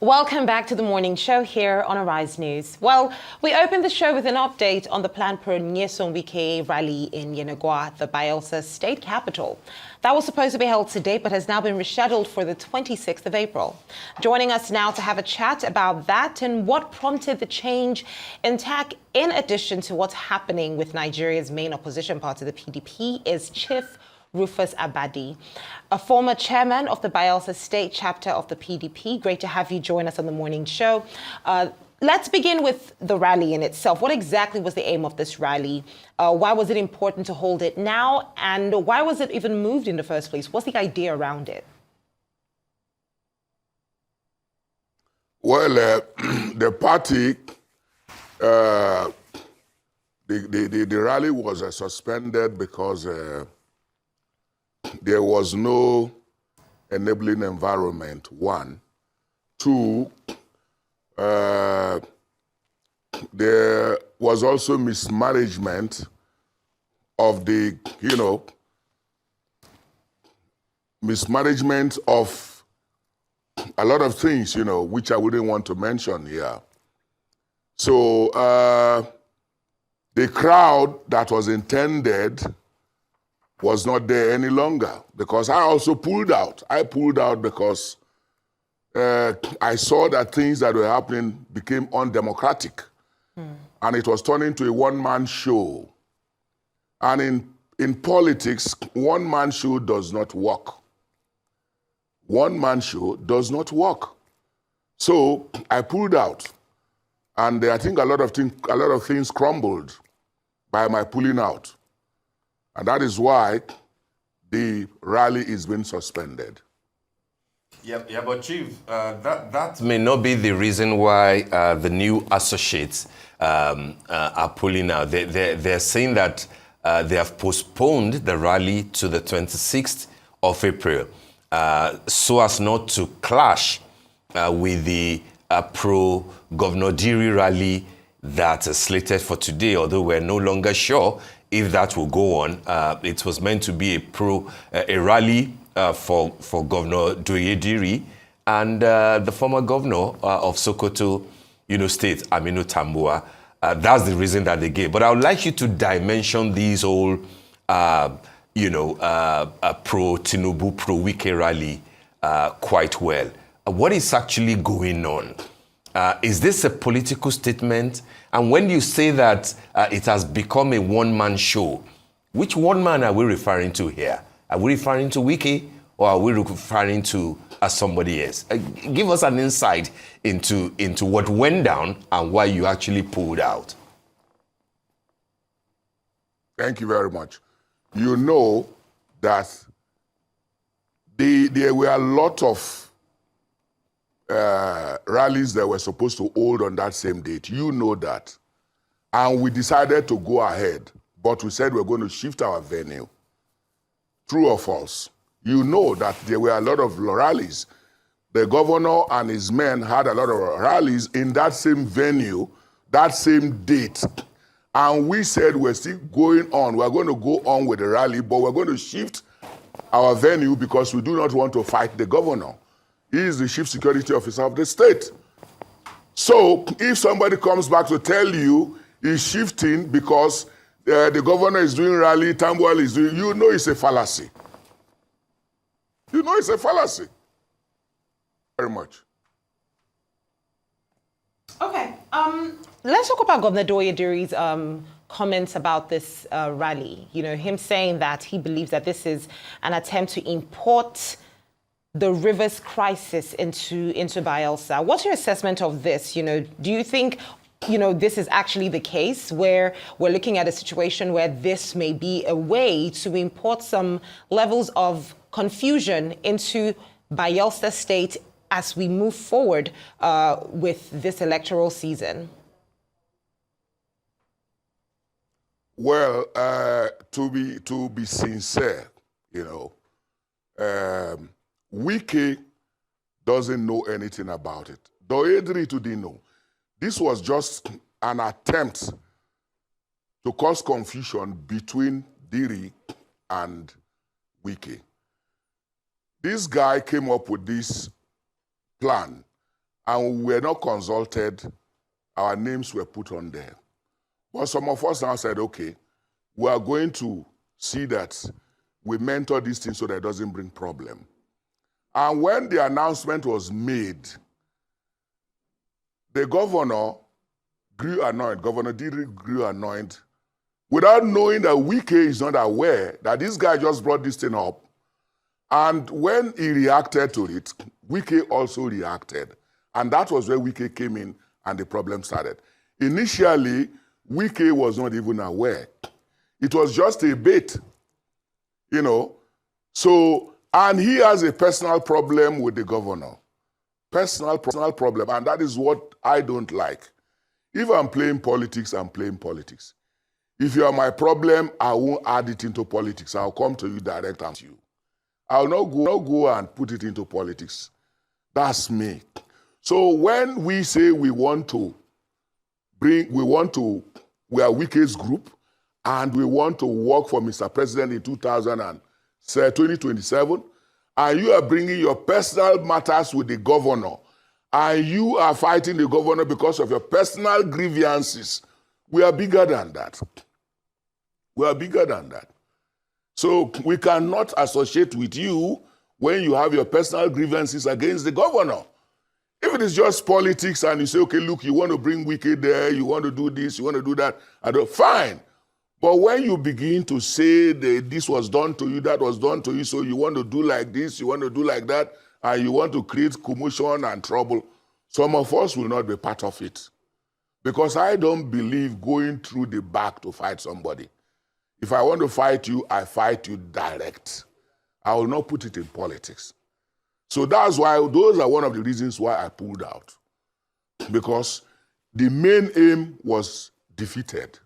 Welcome back to the morning show here on Arise News. Well, we opened the show with an update on the planned pro-Nyesom Wike rally in Yenagoa, the Bayelsa state capital. That was supposed to be held today, but has now been rescheduled for the 26th of April. Joining us now to have a chat about that and what prompted the change in tack, in addition to what's happening with Nigeria's main opposition party, the PDP, is Chief Rufus Abadi, a former chairman of the Bayelsa state chapter of the PDP. Great to have you join us on the morning show. Let's begin with the rally in itself. What exactly was the aim of this rally? Why was it important to hold it now? And why was it even moved in the first place? What's the idea around it? Well, the party, the rally was suspended because there was no enabling environment, one. Two, there was also mismanagement of the, mismanagement of a lot of things, which I wouldn't want to mention here. So the crowd that was intended was not there any longer, because I also pulled out. I pulled out because I saw that things that were happening became undemocratic. And it was turning to a one-man show. And in politics, one-man show does not work. One-man show does not work. So I pulled out. And I think a lot of things crumbled by my pulling out. And that is why the rally is being suspended. Yeah, but Chief, that may not be the reason why the new associates are pulling out. They're saying that they have postponed the rally to the 26th of April so as not to clash with the pro-Governor Diri rally that is slated for today, although we're no longer sure if that will go on. It was meant to be a rally for Governor Diri and the former governor of Sokoto, State, Aminu Tambuwa. That's the reason that they gave. But I would like you to dimension these whole, pro-Tinubu, pro-Wike rally quite well. What is actually going on? Is this a political statement? And when you say that it has become a one-man show, which one man are we referring to here? Are we referring to Wike, or are we referring to somebody else? Give us an insight into what went down and why you actually pulled out. Thank you very much. You know that there were a lot of rallies that were supposed to hold on that same date. You know that. And we decided to go ahead, but we said we're going to shift our venue. True or false? You know that there were a lot of rallies. The governor and his men had a lot of rallies in that same venue, that same date. And we said we're still going on. We're going to go on with the rally, but we're going to shift our venue because we do not want to fight the governor. He is the chief security officer of the state. So if somebody comes back to tell you he's shifting because the governor is doing rally, Tambuwal is doing, you know it's a fallacy. You know it's a fallacy. Very much. Okay. Let's talk about Governor Diri's comments about this rally. Him saying that he believes that this is an attempt to import the rivers crisis into Bayelsa. What's your assessment of this? Do you think, this is actually the case where we're looking at a situation where this may be a way to import some levels of confusion into Bayelsa State as we move forward with this electoral season? Well, to be sincere, Wike doesn't know anything about it. Diri too didn't know. This was just an attempt to cause confusion between Diri and Wike. This guy came up with this plan, and we were not consulted, our names were put on there. But some of us now said, okay, we are going to see that we mentor this thing so that it doesn't bring problem. And when the announcement was made, the governor grew annoyed. Governor Diri grew annoyed without knowing that Wike is not aware that this guy just brought this thing up. And when he reacted to it, Wike also reacted. And that was where Wike came in and the problem started. Initially, Wike was not even aware. It was just a bait, you know. So, and he has a personal problem with the governor. Personal problem, and that is what I don't like. If I'm playing politics, I'm playing politics. If you are my problem, I won't add it into politics. I'll come to you direct and to you. I'll not go and put it into politics. That's me. So when we say we are Wike's group, and we want to work for Mr. President in 2027, and you are bringing your personal matters with the governor, and you are fighting the governor because of your personal grievances, we are bigger than that. We are bigger than that. So we cannot associate with you when you have your personal grievances against the governor. If it is just politics and you say, okay, look, you want to bring Wike there, you want to do this, you want to do that, fine. But when you begin to say that this was done to you, that was done to you, so you want to do like this, you want to do like that, and you want to create commotion and trouble, some of us will not be part of it. Because I don't believe going through the back to fight somebody. If I want to fight you, I fight you direct. I will not put it in politics. So that's why, those are one of the reasons why I pulled out. Because the main aim was defeated.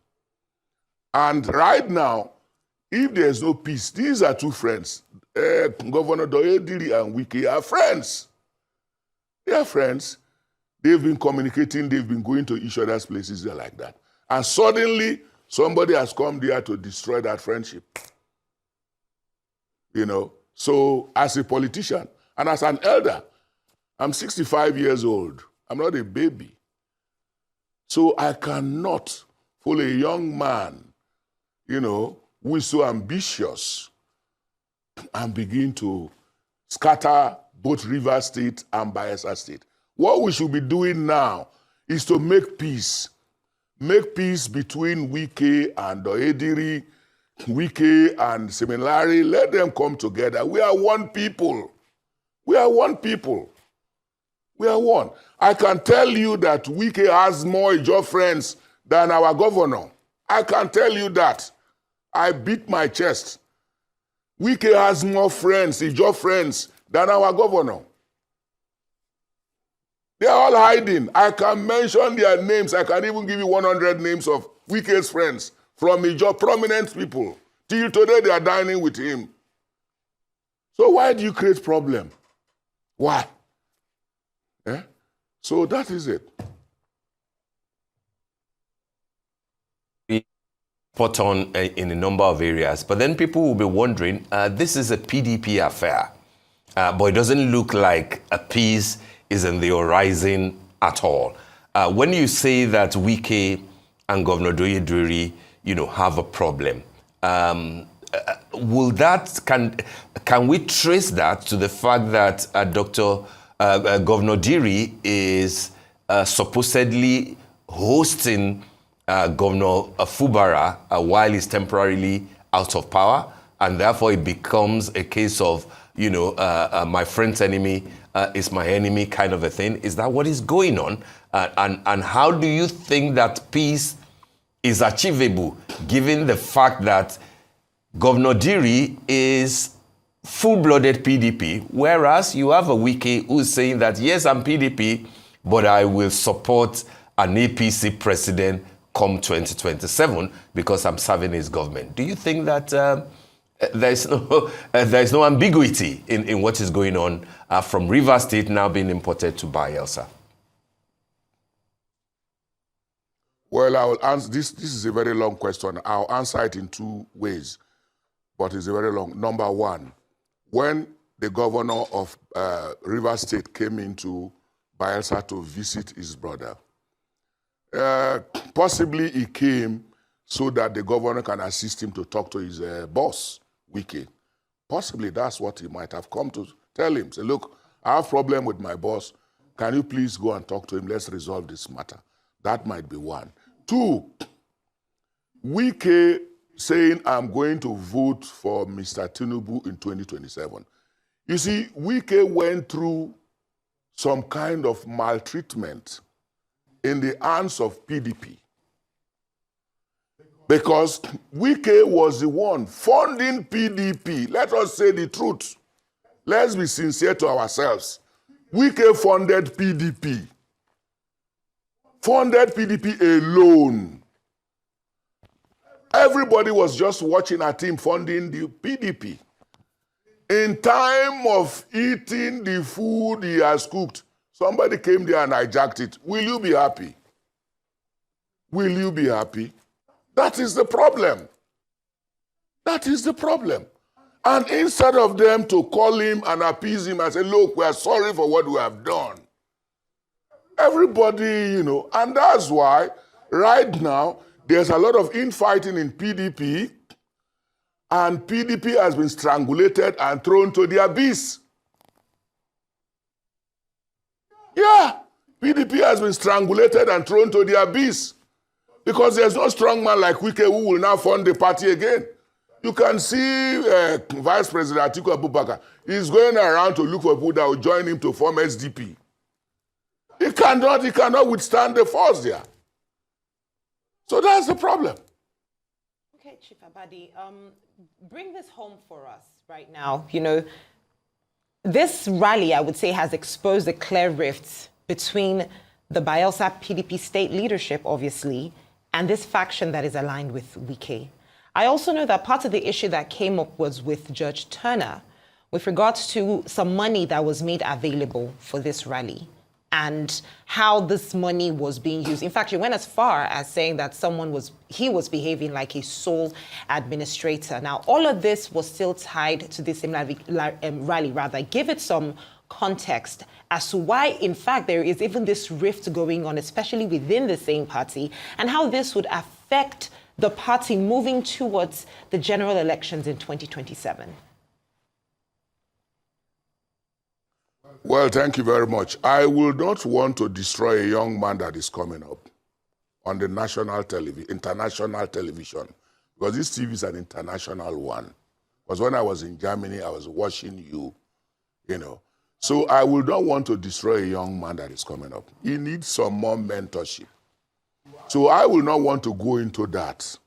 And right now, if there's no peace, these are two friends. Governor Diri and Wike are friends. They are friends. They've been communicating, they've been going to each other's places like that. And suddenly, somebody has come there to destroy that friendship. You know, so as a politician and as an elder, I'm 65 years old. I'm not a baby. So I cannot follow a young man, you know, who is so ambitious and begin to scatter both Rivers State and Bayelsa State. What we should be doing now is to make peace. Make peace between Wike and Diri, Wike and Seminary. Let them come together. We are one people. We are one people. We are one. I can tell you that Wike has more Ijaw friends than our governor. I can tell you that. I beat my chest. Wike has more friends, Ijaw friends, than our governor. They are all hiding. I can mention their names. I can even give you 100 names of Wike's friends from Ijaw, prominent people. Till today, they are dining with him. So why do you create problem? Why? Eh? So that is it. Put on in a number of areas, but then people will be wondering, this is a PDP affair, but it doesn't look like a peace is in the horizon at all. When you say that Wike and Governor Diri, you know, have a problem, will that can we trace that to the fact that Governor Diri is supposedly hosting Governor Fubara while he's temporarily out of power, and therefore it becomes a case of, you know, my friend's enemy is my enemy kind of a thing? Is that what is going on? And how do you think that peace is achievable, given the fact that Governor Diri is full-blooded PDP, whereas you have a Wike who's saying that, yes, I'm PDP, but I will support an APC president come 2027 because I'm serving his government. Do you think that there's no ambiguity in what is going on from Rivers State now being imported to Bayelsa? Well, I will answer this. This is a very long question. I'll answer it in two ways, but it's a very long. Number one, when the governor of Rivers State came into Bayelsa to visit his brother. Possibly he came so that the governor can assist him to talk to his boss, Wike. Possibly that's what he might have come to tell him. Say, look, I have a problem with my boss. Can you please go and talk to him? Let's resolve this matter. That might be one. Two, Wike saying, I'm going to vote for Mr. Tinubu in 2027. You see, Wike went through some kind of maltreatment in the hands of PDP. Because Wike was the one funding PDP. Let us say the truth. Let's be sincere to ourselves. Wike funded PDP. Funded PDP alone. Everybody was just watching at him funding the PDP. In time of eating the food he has cooked, somebody came there and hijacked it. Will you be happy? Will you be happy? That is the problem. That is the problem. And instead of them to call him and appease him and say, look, we are sorry for what we have done. Everybody, and that's why right now there's a lot of infighting in PDP, and PDP has been strangulated and thrown to the abyss. Yeah, PDP has been strangulated and thrown to the abyss. Because there's no strong man like Wike who will now fund the party again. You can see Vice President Atiku Abubakar. He's going around to look for people that will join him to form SDP. He cannot withstand the force there. So that's the problem. Okay, Chief Abadi, bring this home for us right now. This rally, I would say, has exposed a clear rift between the Bayelsa PDP state leadership, obviously, and this faction that is aligned with Wike. I also know that part of the issue that came up was with Judge Turner with regards to some money that was made available for this rally and how this money was being used. In fact, he went as far as saying that he was behaving like a sole administrator. Now, all of this was still tied to this rally, rather. Give it some context as to why, in fact, there is even this rift going on, especially within the same party, and how this would affect the party moving towards the general elections in 2027. Well, thank you very much. I will not want to destroy a young man that is coming up on the international television, because this TV is an international one. Because when I was in Germany, I was watching you, So I will not want to destroy a young man that is coming up. He needs some more mentorship. So I will not want to go into that.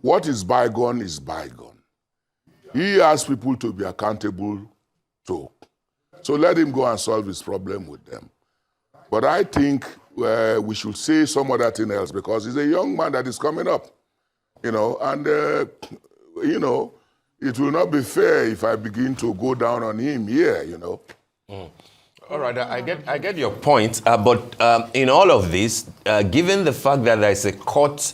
What is bygone is bygone. He has people to be accountable to. So let him go and solve his problem with them. But I think we should say some other thing else, because he's a young man that is coming up, and it will not be fair if I begin to go down on him here, All right, I get your point, but in all of this, given the fact that there is a court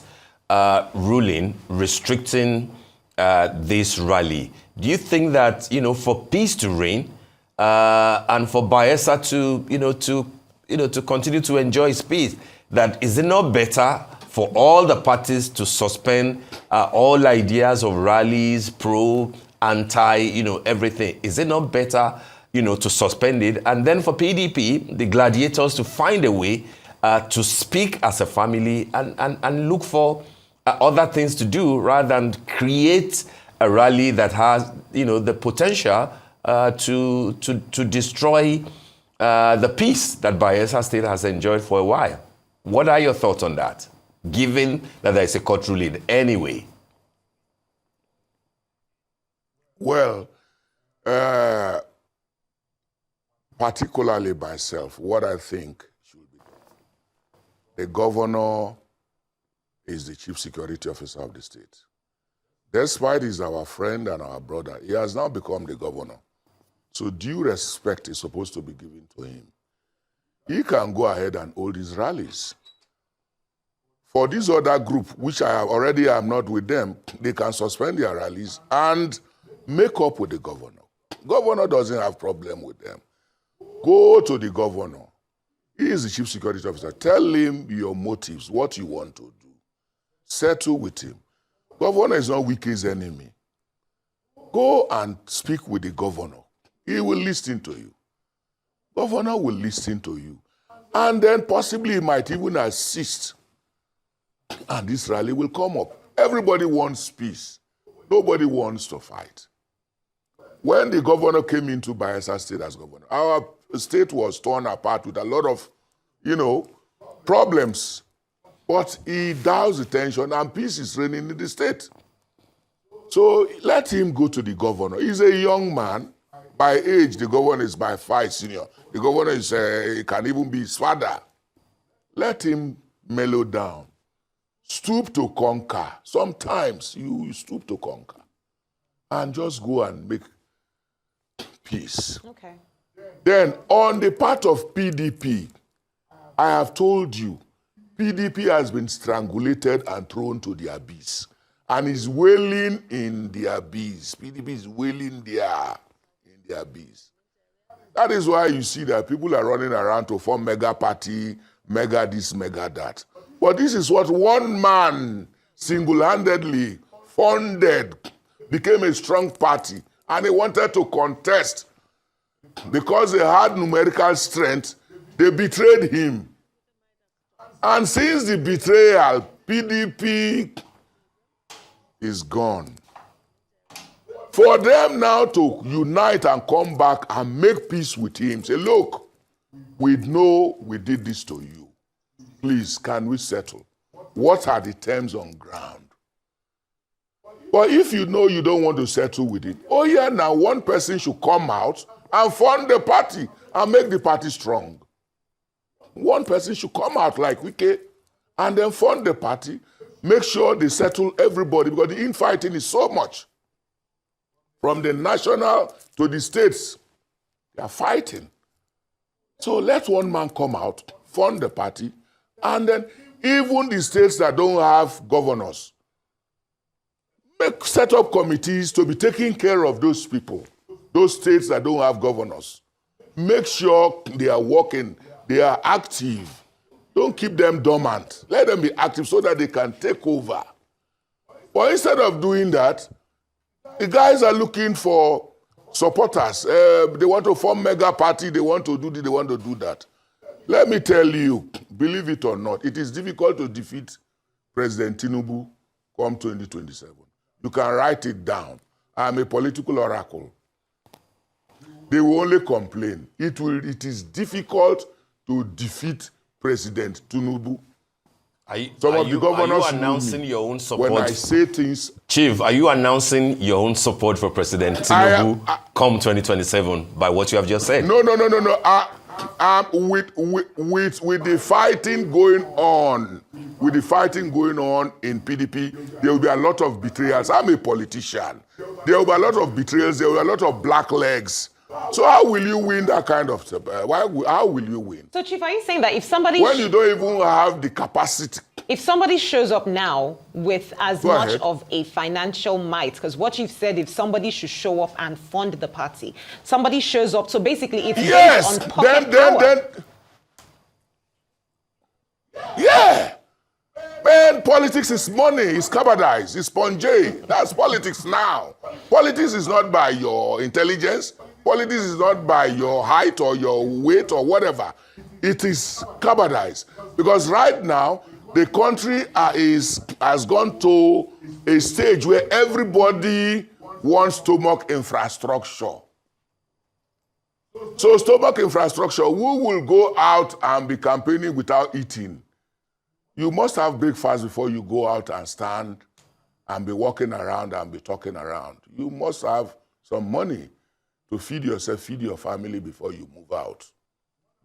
ruling restricting this rally, do you think that for peace to reign and for Bayelsa to continue to enjoy its peace, that is it not better for all the parties to suspend all ideas of rallies, pro, anti, everything? Is it not better, to suspend it, and then for PDP, the gladiators, to find a way to speak as a family and look for other things to do rather than create a rally that has, the potential to destroy the peace that Bayelsa State has enjoyed for a while? What are your thoughts on that, given that there is a court ruling anyway? Well, particularly myself, what I think should be done. The governor is the chief security officer of the state. Despite he's our friend and our brother, he has now become the governor. So due respect is supposed to be given to him. He can go ahead and hold his rallies. For this other group, which I already am not with them, they can suspend their rallies and make up with the governor. Governor doesn't have problem with them. Go to the governor. He is the chief security officer. Tell him your motives, what you want to do. Settle with him. Governor is not Wike's enemy. Go and speak with the governor. He will listen to you. Governor will listen to you. And then possibly he might even assist. And this rally will come up. Everybody wants peace. Nobody wants to fight. When the governor came into Bayelsa State as governor, our state was torn apart with a lot of, problems. But he doused the tension and peace is reigning in the state. So let him go to the governor. He's a young man. By age, the governor is by 5 senior. The governor is he can even be his father. Let him mellow down. Stoop to conquer. Sometimes you stoop to conquer. And just go and make peace. Okay. Then on the part of PDP, I have told you, PDP has been strangulated and thrown to the abyss. And is wailing in the abyss. PDP is wailing there in the abyss. That is why you see that people are running around to form mega party, mega this, mega that. But this is what one man single-handedly funded, became a strong party, and he wanted to contest. Because they had numerical strength, they betrayed him. And since the betrayal, PDP is gone. For them now to unite and come back and make peace with him, say, look, we know we did this to you. Please, can we settle? What are the terms on ground? But if you know you don't want to settle with it, oh yeah, now one person should come out and fund the party and make the party strong. One person should come out like Wike and then fund the party, make sure they settle everybody, because the infighting is so much. From the national to the states, they are fighting. So let one man come out, fund the party, and then even the states that don't have governors, set up committees to be taking care of those people, those states that don't have governors. Make sure they are working, they are active. Don't keep them dormant. Let them be active so that they can take over. But instead of doing that, the guys are looking for supporters. They want to form mega party, they want to do this, they want to do that. Let me tell you, believe it or not, it is difficult to defeat President Tinubu come 2027. You can write it down. I'm a political oracle. They will only complain. It is difficult to defeat President Tinubu. Are you announcing your own support? When I say things... Chief, are you announcing your own support for President Tinubu come 2027 by what you have just said? No. With the fighting going on, in PDP, there will be a lot of betrayals. I'm a politician. There will be a lot of betrayals. There will be a lot of black legs. So how will you win that kind of stuff? How will you win? So, Chief, are you saying that if somebody... When you don't even have the capacity... If somebody shows up now with as much of a financial might, because what you've said, if somebody should show up and fund the party, somebody shows up, so basically it's based on pocket power. Yeah. Man, politics is money, it's cabadized, it's sponge. That's politics now. Politics is not by your intelligence. Politics is not by your height or your weight or whatever. It is cabadized. Because right now, the country has gone to a stage where everybody wants stomach infrastructure. So stomach infrastructure, who will go out and be campaigning without eating? You must have breakfast before you go out and stand and be walking around and be talking around. You must have some money to feed yourself, feed your family before you move out.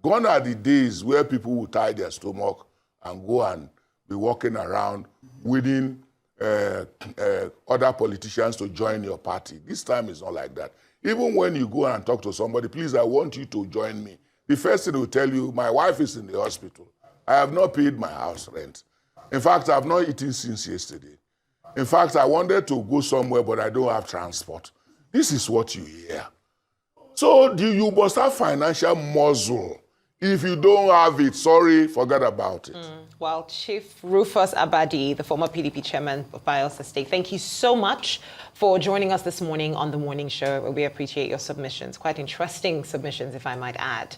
Gone are the days where people will tie their stomach and go and be walking around winning other politicians to join your party. This time is not like that. Even when you go and talk to somebody, please, I want you to join me. The first thing they will tell you, my wife is in the hospital. I have not paid my house rent. In fact, I have not eaten since yesterday. In fact, I wanted to go somewhere, but I don't have transport. This is what you hear. So you must have financial muscle If you don't have it, sorry, forget about it. Well, Chief Rufus Abadi, the former PDP chairman of Bayelsa State, thank you so much for joining us this morning on The Morning Show. We appreciate your submissions, quite interesting submissions, if I might add.